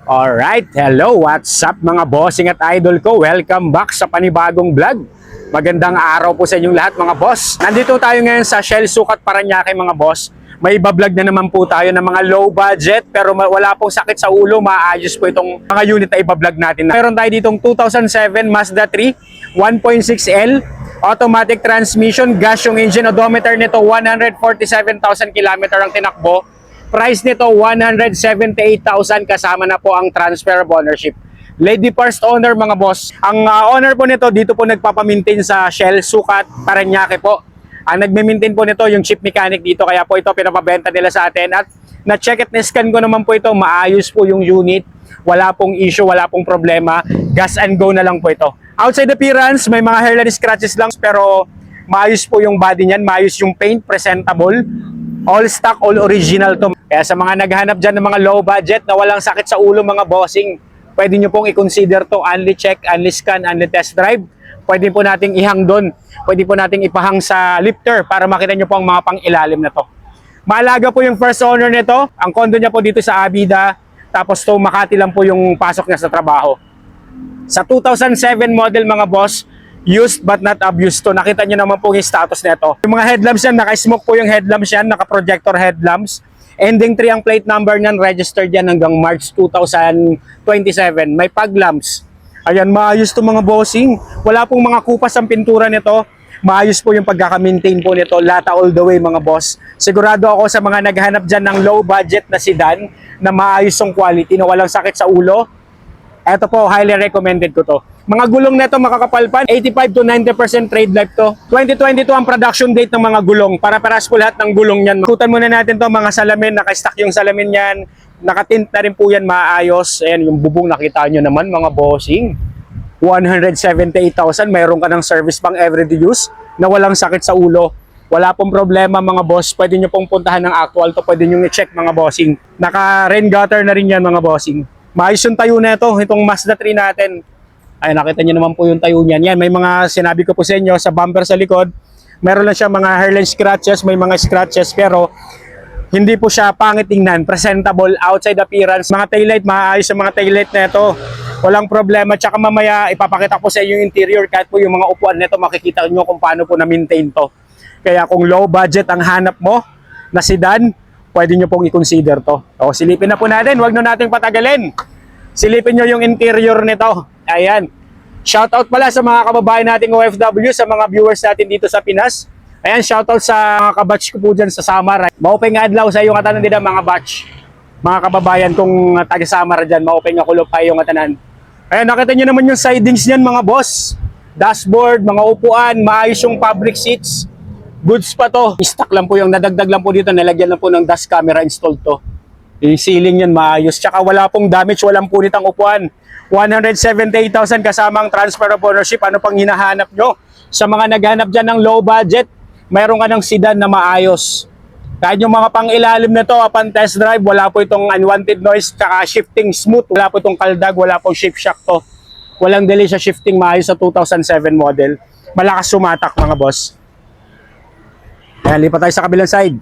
Alright, hello, what's up mga bossing at idol ko? Welcome back sa panibagong vlog. Magandang araw po sa inyong lahat mga boss. Nandito tayo ngayon sa Shell Sukat Parañaque mga boss. May iba-vlog na naman po tayo ng mga low budget pero wala pong sakit sa ulo. Maayos po itong mga unit na iba-vlog natin. Meron tayo ditong 2007 Mazda 3 1.6L automatic transmission, gas yung engine, odometer nito 147,000 km ang tinakbo. Price nito 178,000 kasama na po ang transfer of ownership. Lady first owner mga boss. Ang owner po nito dito po nagpapamintain sa Shell Sukat Parañaque po. Ang nagme-maintain po nito yung chief mechanic dito kaya po ito pinapabenta nila sa atin at na-check at na-scan ko naman po ito. Maayos po yung unit. Wala pong issue, wala pong problema. Gas and go na lang po ito. Outside appearance, may mga hairline scratches lang pero maayos po yung body niyan, maayos yung paint, presentable. All stock, all original to. Kaya sa mga naghahanap dyan ng mga low budget na walang sakit sa ulo mga bossing, pwede nyo pong i-consider to only check, only scan, only test drive. Pwede po nating ihang doon. Pwede po nating ipahang sa lifter para makita nyo po ang mga pang-ilalim na to. Maalaga po yung first owner nito. Ang condo niya po dito sa Abida. Tapos to Makati lang po yung pasok niya sa trabaho. Sa 2007 model mga boss, used but not abused to. Nakita nyo naman po yung status nito. Yung mga headlamps yan, naka-smoke po yung headlamps yan, naka-projector headlamps. Ending 3 ang plate number niyan, registered yan hanggang March 2027. May fog lamps. Ayan, maayos to mga bossing. Wala pong mga kupas ang pintura nito. Maayos po yung pagkaka-maintain po nito. Lata all the way mga boss. Sigurado ako sa mga naghanap dyan ng low budget na sedan na maayos yung quality, na walang sakit sa ulo. Ito po, highly recommended ko to. Mga gulong nito makakapalpan, 85 to 90% trade life to. 2022 ang production date ng mga gulong. Para-paras po lahat ng gulong niyan. Ikutan muna natin to mga salamin, naka-stock yung salamin niyan. Nakatint na rin po yan, maayos. Ayan, yung bubong nakita nyo naman mga bossing. 178,000, mayroon ka ng service pang everyday use na walang sakit sa ulo. Wala pong problema mga boss. Pwede nyo pong puntahan ng actual to. Pwede nyo i-check mga bossing. Naka-rain gutter na rin yan mga bossing. Maayos yung tayo na ito, itong Mazda 3 natin. Ay, nakita nyo naman po yung tayo niyan. Yan, may mga sinabi ko po sa inyo sa bumper sa likod. Meron lang siya mga hairline scratches, may mga scratches pero hindi po siya pangit tingnan. Presentable, outside appearance. Mga taillight, maayos yung mga taillight na ito. Walang problema. Tsaka mamaya ipapakita ko sa inyo yung interior. Kahit po yung mga upuan nito, makikita nyo kung paano po na-maintain to. Kaya kung low budget ang hanap mo na sedan, pwede nyo pong i-consider to. O, silipin na po natin. Huwag na nating patagalin. Silipin nyo yung interior nito. Ayan. Shoutout pala sa mga kababayan nating OFW, sa mga viewers natin dito sa Pinas. Ayan, shoutout sa mga kabatch ko po dyan sa Samar. Maupay nga adlaw sa iyo katanan din mga batch. Mga kababayan kong taga Samar dyan, maupay nga kulop pa yung katanan. Ayan, nakita nyo naman yung sidings niyan mga boss. Dashboard, mga upuan, maayos yung fabric seats. Goods pa to. Stock lang po yung nadagdag lang po dito. Nalagyan lang po ng dash camera installed to. Yung ceiling yan maayos. Tsaka wala pong damage, walang punit ang upuan. 178,000 kasama ang transfer of ownership. Ano pang hinahanap nyo? Sa mga naghanap dyan ng low budget, mayroon ka ng sedan na maayos. Kahit yung mga pang-ilalim na to, upon test drive, wala po itong unwanted noise, tsaka shifting smooth. Wala po itong kaldag, wala po shift shock to. Walang delay sa shifting, maayos sa 2007 model. Malakas sumatak mga boss. Ayan, lipat tayo sa kabilang side.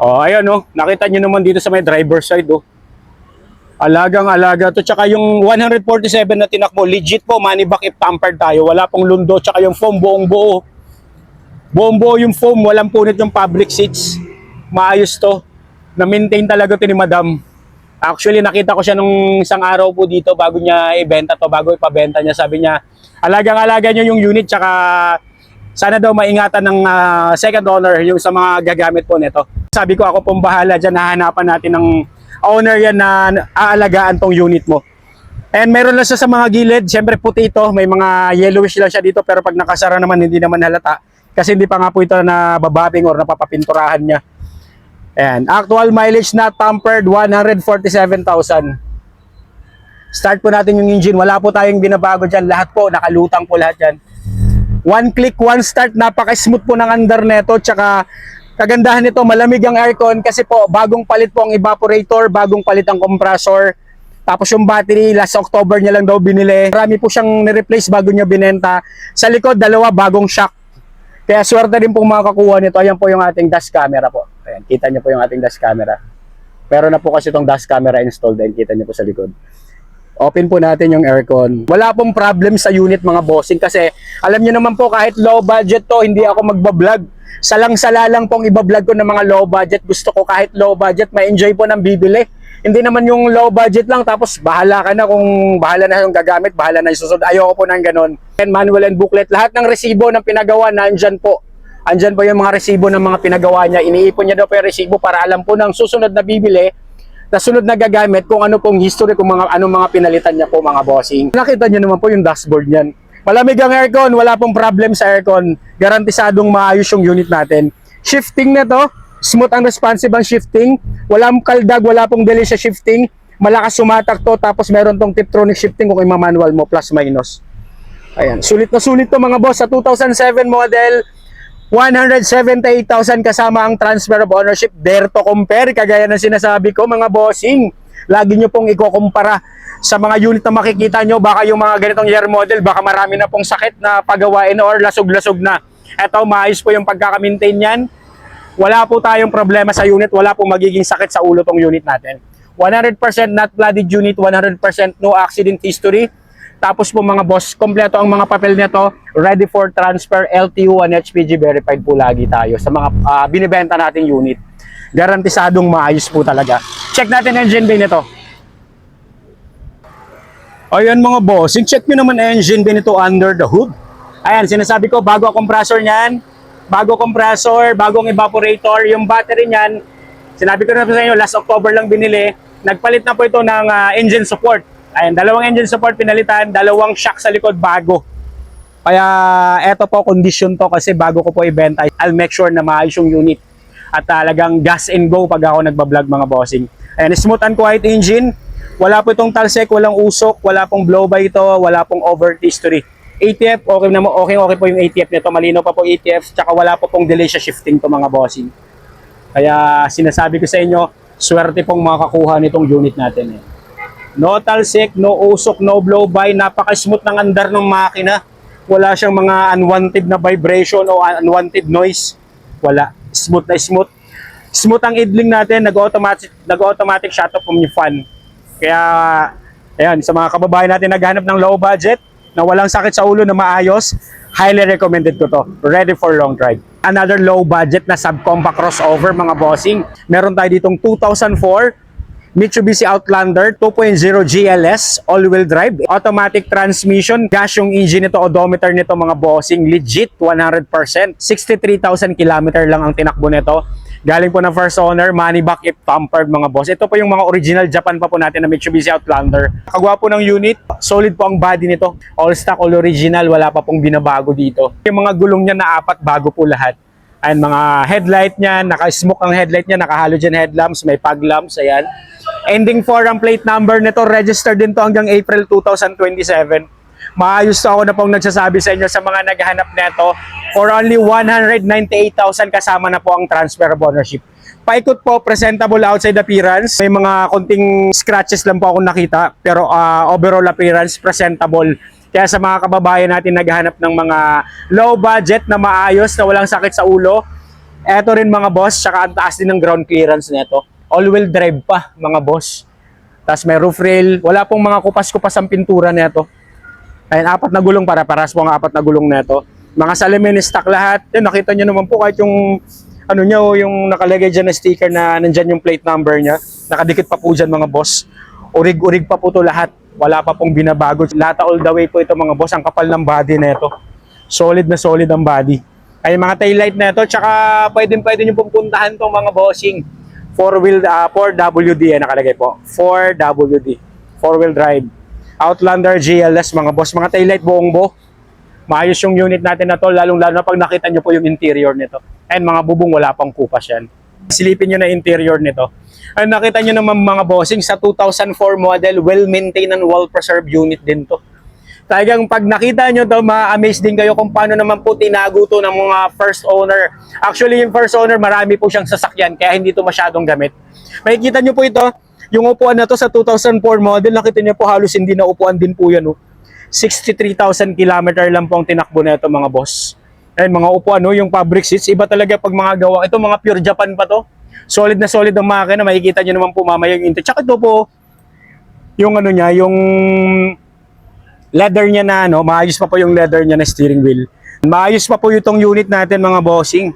Oh, ayan oh, nakita nyo naman dito sa may driver's side oh. Alagang-alaga to. Tsaka yung 147 na tinakbo, legit po, money back if tampered tayo. Wala pong lundo, tsaka yung foam buong buo. Buong buo yung foam, walang punit yung fabric seats. Maayos to. Na-maintain talaga to ni Madam. Actually, nakita ko siya nung isang araw po dito bago niya ibenta to, bago ipabenta niya. Sabi niya, alagang-alaga nyo yung unit, tsaka sana daw maingatan ng second owner yung sa mga gagamit po nito. Sabi ko, ako pong bahala dyan, hahanapan natin ng owner yan na aalagaan tong unit mo. And meron lang siya sa mga gilid, syempre puti ito, may mga yellowish lang siya dito pero pag nakasara naman hindi naman halata kasi hindi pa nga po ito na bababing or napapapinturahan niya. And actual mileage not tampered, 147,000. Start po natin yung engine, wala po tayong binabago dyan, lahat po, nakalutang po lahat dyan. One click, one start, napaka-smooth po ng under neto, tsaka kagandahan nito, malamig ang aircon kasi po bagong palit po ang evaporator, bagong palit ang compressor. Tapos yung battery, last October niya lang daw binili. Marami po siyang ni-replace bago niya binenta. Sa likod, dalawa bagong shock. Kaya swerte din pong makakuha nito. Ayan po yung ating dash camera po. Ayan, kita niyo po yung ating dash camera. Meron na po kasi itong dash camera installed and kita niyo po sa likod. Open po natin yung aircon. Wala pong problem sa unit mga bossing kasi alam niyo naman po kahit low budget to, hindi ako magbablog. Salang-sala lang pong ibablog ko ng mga low budget. Gusto ko kahit low budget, ma-enjoy po ng bibili. Hindi naman yung low budget lang tapos bahala ka na kung bahala na yung gagamit, bahala na yung susunod. Ayoko po ng ganun. And manual and booklet, lahat ng resibo ng pinagawa nandyan po. Andyan po yung mga resibo ng mga pinagawa niya. Iniipon niya daw po yung resibo para alam po ng susunod na bibili, na sunod na gagamit kung ano pong history, kung anong mga pinalitan niya po mga bossing. Nakita niyo naman po yung dashboard niyan. Malamig ang aircon, wala pong problem sa aircon. Garantisadong maayos yung unit natin. Shifting na to, smooth ang responsive ang shifting. Walang kaldag, wala pong delay sa shifting. Malakas sumatak to, tapos meron tong Tiptronic shifting kung ima-manual mo, plus minus. Ayan, sulit na sulit to mga boss. Sa 2007 model, 178,000 kasama ang transfer of ownership. Dare to compare, kagaya ng sinasabi ko mga bossing. Lagi nyo pong ikukumpara sa mga unit na makikita nyo. Baka yung mga ganitong year model, baka marami na pong sakit na pagawain or lasog-lasog na. Eto, maayos po yung pagkaka-maintain yan. Wala po tayong problema sa unit, wala pong magiging sakit sa ulo tong unit natin. 100% not flooded unit, 100% no accident history. Tapos po mga boss, kompleto ang mga papel nito, ready for transfer, LTO and HPG verified po lagi tayo sa mga binibenta nating unit. Garantisadong maayos po talaga. Check natin engine bay nito. Ayan mga boss, check nyo naman engine bay nito under the hood. Ayan, sinasabi ko, bago ang compressor niyan, bago compressor, bagong evaporator, yung battery niyan, sinabi ko na po sa inyo, last October lang binili, nagpalit na po ito ng engine support. Ayan, dalawang engine support pinalitan, dalawang shock sa likod bago. Kaya eto po, condition to kasi bago ko po ibenta, I'll make sure na maayos yung unit. At talagang gas and go pag ako nagbablog mga bossing. Ayan, smooth and quiet engine. Wala po itong talsek, walang usok, wala pong blow by ito, wala pong overheat history. ATF, okay po yung ATF nito, malinaw pa po ATF, tsaka wala po pong delay sa shifting to mga bossing. Kaya sinasabi ko sa inyo, swerte pong makakuha nitong unit natin. No talsik, no usok, no blow by, napaka-smooth ng andar ng makina. Wala siyang mga unwanted na vibration o unwanted noise. Wala, smooth na smooth. Smooth ang idling natin, nag-automatic shut off yung fan. Kaya, ayan, sa mga kababayan natin naghanap ng low budget, na walang sakit sa ulo na maayos, highly recommended ko to. Ready for long drive. Another low budget na subcompact crossover mga bossing. Meron tayo ditong 2004 Mitsubishi Outlander 2.0 GLS all-wheel drive, automatic transmission, gas yung engine nito, odometer nito mga bossing, legit 100%. 63,000 km lang ang tinakbo nito. Galing po ng first owner, money back if pampered mga boss. Ito po yung mga original Japan pa po natin na Mitsubishi Outlander. Kagwapo ng unit, solid po ang body nito. All stock, all original, wala pa pong binabago dito. Yung mga gulong niya na 4, bago po lahat. Ayan, mga headlight niya, naka-smoke ang headlight niya, naka-halogen headlamps, may fog lamps, ayan. Ending 4 ang plate number nito, registered din to hanggang April 2027. Maayos to, ako na pong nagsasabi sa inyo sa mga naghahanap nito. For only 198,000 kasama na po ang transfer of ownership. Paikot po, presentable outside appearance. May mga konting scratches lang po ako nakita, pero overall appearance, presentable. Kaya sa mga kababayan natin naghahanap ng mga low budget na maayos, na walang sakit sa ulo, eto rin mga boss, tsaka ang taas din ng ground clearance nito. All-wheel drive pa mga boss. Tapos may roof rail, wala pong mga kupas-kupas ang pintura nito. Ayun, 4 na gulong, para-paras po ang 4 na gulong nito. Mga salamin, stock lahat. Yan, nakita nyo naman po kahit yung ano nyo, yung nakalagay dyan na sticker na nandyan yung plate number nya. Nakadikit pa po dyan mga boss. Urig-urig pa po to lahat. Wala pa pong binabago. Lahat all the way po ito mga boss. Ang kapal ng body nito. Solid na solid ang body. Ay mga taillight nito. Tsaka pwede nyo pong puntahan tong mga bossing. 4WD nakalagay po. 4WD. 4-wheel drive. Outlander GLS mga boss. Mga taillight buong buo. Maayos yung unit natin na to. Lalong-lalo na pag nakita nyo po yung interior nito. And mga bubong wala pang kupas yan. Silipin nyo na interior nito. Ay, nakita nyo naman mga bossing, sa 2004 model, well-maintained and well-preserved unit din to. Talagang pag nakita nyo to, ma-amaze din kayo kung paano naman po tinago to ng mga first owner. Actually, yung first owner, marami po siyang sasakyan, kaya hindi to masyadong gamit. Makikita nyo po ito, yung upuan na to sa 2004 model, nakita nyo po halos hindi na upuan din po yan. 63,000 km lang po ang tinakbo na ito mga boss. Ayun, mga upuan, yung fabric seats, iba talaga pag mga gawa. Ito mga pure Japan pa to. Solid na solid ang makina. Makikita nyo naman po mamaya yung intake. Tsaka ito po, yung ano niya, yung leather niya na ano, maayos pa po yung leather niya na steering wheel. Maayos pa po itong unit natin mga bossing.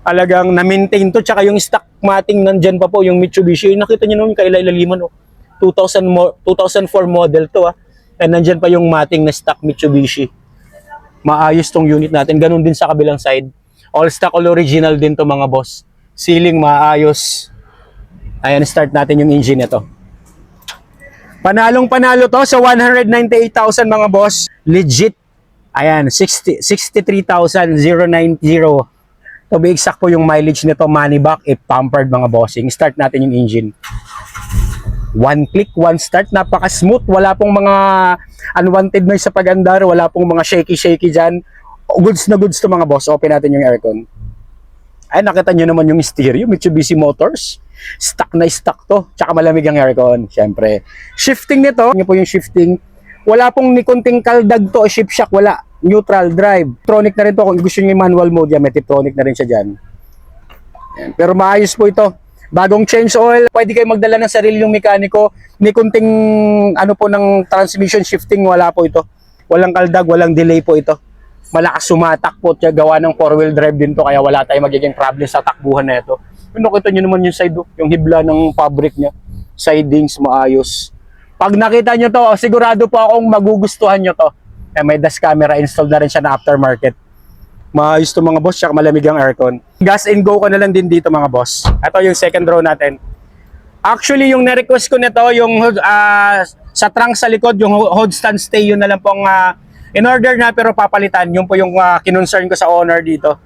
Talagang na-maintain to, tsaka yung stock mating nandyan pa po, yung Mitsubishi. Yung nakita nyo naman kailaliman, oh. 2004 model to, ah. And nandyan pa yung mating na stock Mitsubishi. Maayos tong unit natin. Ganun din sa kabilang side. All stock, all original din to mga boss. Sealing maayos. Ayan, start natin yung engine nito. Panalong panalo to sa 198,000 mga boss. Legit. Ayan, 63,090. To be exact po yung mileage nito, money back, if pampered mga bossing. Start natin yung engine. One click, one start, napaka-smooth. Wala pong mga unwanted noise sa pag-andar, wala pong mga shaky-shaky dyan. Goods na goods to mga boss. Open natin yung aircon. Ay, nakita nyo naman yung stereo, Mitsubishi Motors. Stock na stock to. Tsaka malamig ang aircon, syempre. Shifting nito, yun po yung shifting. Wala pong ni kunting kaldag to, shift shock, wala. Neutral drive. Tiptronic na rin to. Kung gusto nyo yung manual mode, yan, may Tiptronic na rin siya dyan. Yan. Pero maayos po ito. Bagong change oil, pwede kayo magdala ng sarili yung mekaniko. May kunting ano po ng transmission shifting, wala po ito. Walang kaldag, walang delay po ito. Malakas sumatak po, gawa ng 4-wheel drive din to, kaya wala tayong magiging problem sa takbuhan na ito. Nakita nyo naman yung side, yung hibla ng fabric niya. Sidings, maayos. Pag nakita nyo to, sigurado po akong magugustuhan nyo to. May dash camera, installed na rin siya na aftermarket. Maayos to mga boss, tsaka malamig ang aircon. Gas and go ko na lang din dito mga boss. Ito yung second row natin. Actually, yung na-request ko nito, yung sa trunk sa likod, yung hold stand stay, yun na lang pong in order na pero papalitan. Yun po yung kinonsern ko sa owner dito.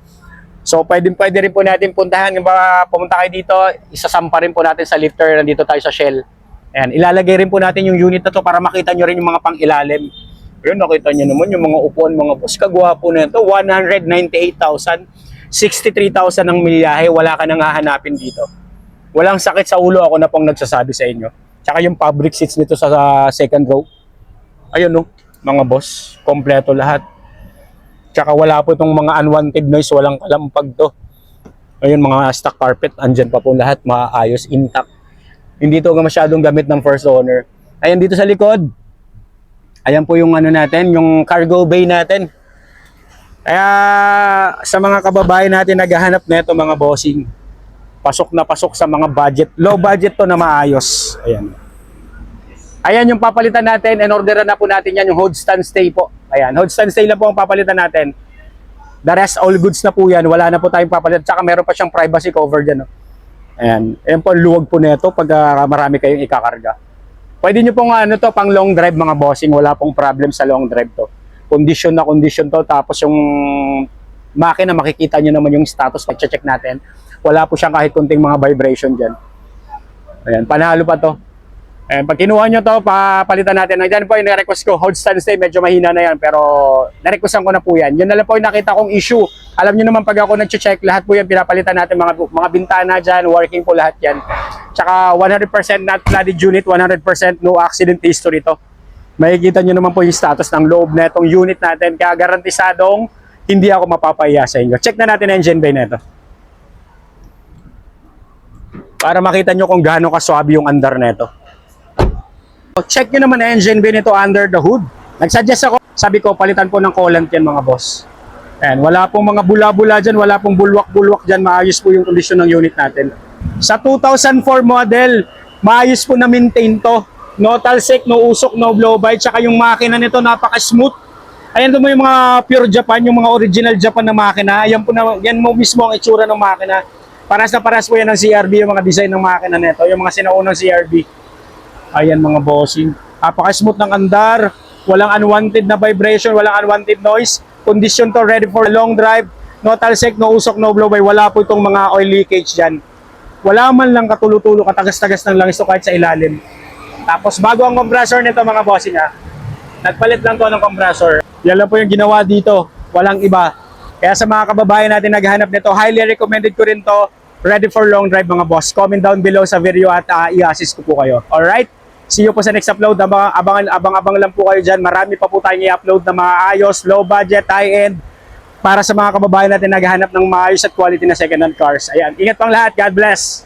So, pwede rin po natin puntahan. Pumunta kayo dito, isasampa rin po natin sa lifter. Nandito tayo sa Shell. Ayan, ilalagay rin po natin yung unit na to para makita nyo rin yung mga pang-ilalim. Yun, nakita nyo naman yung mga upuan, mga boss. Kagwapo na ito. 198,000. 63,000 ang milyahe. Wala ka nang hahanapin dito. Walang sakit sa ulo, ako na pong nagsasabi sa inyo. Tsaka yung fabric seats nito sa second row. Ayun no, mga boss. Kompleto lahat. Tsaka wala po itong mga unwanted noise. Walang kalampag to. Ayun, mga stock carpet. Andyan pa po lahat. Maayos, intact. Hindi ito masyadong gamit ng first owner. Ayan, dito sa likod. Ayan po yung ano natin, yung cargo bay natin. Kaya sa mga kababayan natin naghahanap nito mga bossing, pasok na pasok sa mga budget. Low budget to na maayos. Ayan. Ayan yung papalitan natin. In-orderan na po natin yan, yung hold stand stay po. Ayan, hold stand stay lang po ang papalitan natin. The rest, all goods na po yan. Wala na po tayong papalitan. Tsaka meron pa siyang privacy cover dyan. No? Ayan. Ayan po, luwag po nito pag marami kayong ikakarga. Pwede nyo pong ano to, pang long drive mga bossing. Wala pong problem sa long drive to. Condition na condition to. Tapos yung makina, makikita nyo naman yung status. Check natin. Wala po siyang kahit kunting mga vibration dyan. Ayan, panalo pa to. Ayan, pag kinuha nyo to, papalitan natin. Ayan po yung na-request ko. Hold stand stay, medyo mahina na yan. Pero na-requestan ko na po yan. Yun na lang po yung nakita kong issue. Alam nyo naman pag ako nag-check, lahat po yan pinapalitan natin. Mga bintana dyan, working po lahat yan. Tsaka 100% not flooded unit, 100% no accident history to. Makikita nyo naman po yung status ng loob na itong unit natin. Kaya garantisadong hindi ako mapapahiya sa inyo. Check na natin ang engine bay na ito. Para makita nyo kung gaano kaswabe yung andar na ito. Check nyo naman ang engine bay nito under the hood. Nagsuggest ako, sabi ko palitan po ng coolant yan mga boss. Ayan, wala pong mga bula-bula dyan, wala pong bulwak-bulwak dyan. Maayos po yung kondisyon ng unit natin. Sa 2004 model, maayos po na maintain to. No talsik, no usok, no blow by. Tsaka yung makina nito napaka-smooth. Ayan mo yung mga pure Japan, yung mga original Japan na makina. Ayan po na, yan mo mismo ang itsura ng makina. Paras na paras po yan ng CRB, yung mga design ng makina nito. Yung mga sinaunang CRB. Ayan mga bossing. Napaka-smooth ng andar. Walang unwanted na vibration, walang unwanted noise. Condition to, ready for long drive. No talsik, no usok, no blow by. Wala po itong mga oil leakage dyan. Wala man lang katulo-tulo, katagas-tagas ng langis to kahit sa ilalim. Tapos bago ang compressor nito mga bossing ha. Nagpalit lang to ng compressor. Yan lang po yung ginawa dito. Walang iba. Kaya sa mga kababayan natin naghahanap nito, highly recommended ko rin to. Ready for long drive mga boss. Comment down below sa video at i-assist ko po kayo. Alright? See you po sa next upload. Abang-abang lang po kayo dyan. Marami pa po tayong i-upload na mga ayos, low budget, high-end. Para sa mga kababayan natin naghahanap ng maayos at quality na second-hand cars. Ayan. Ingat pang lahat. God bless.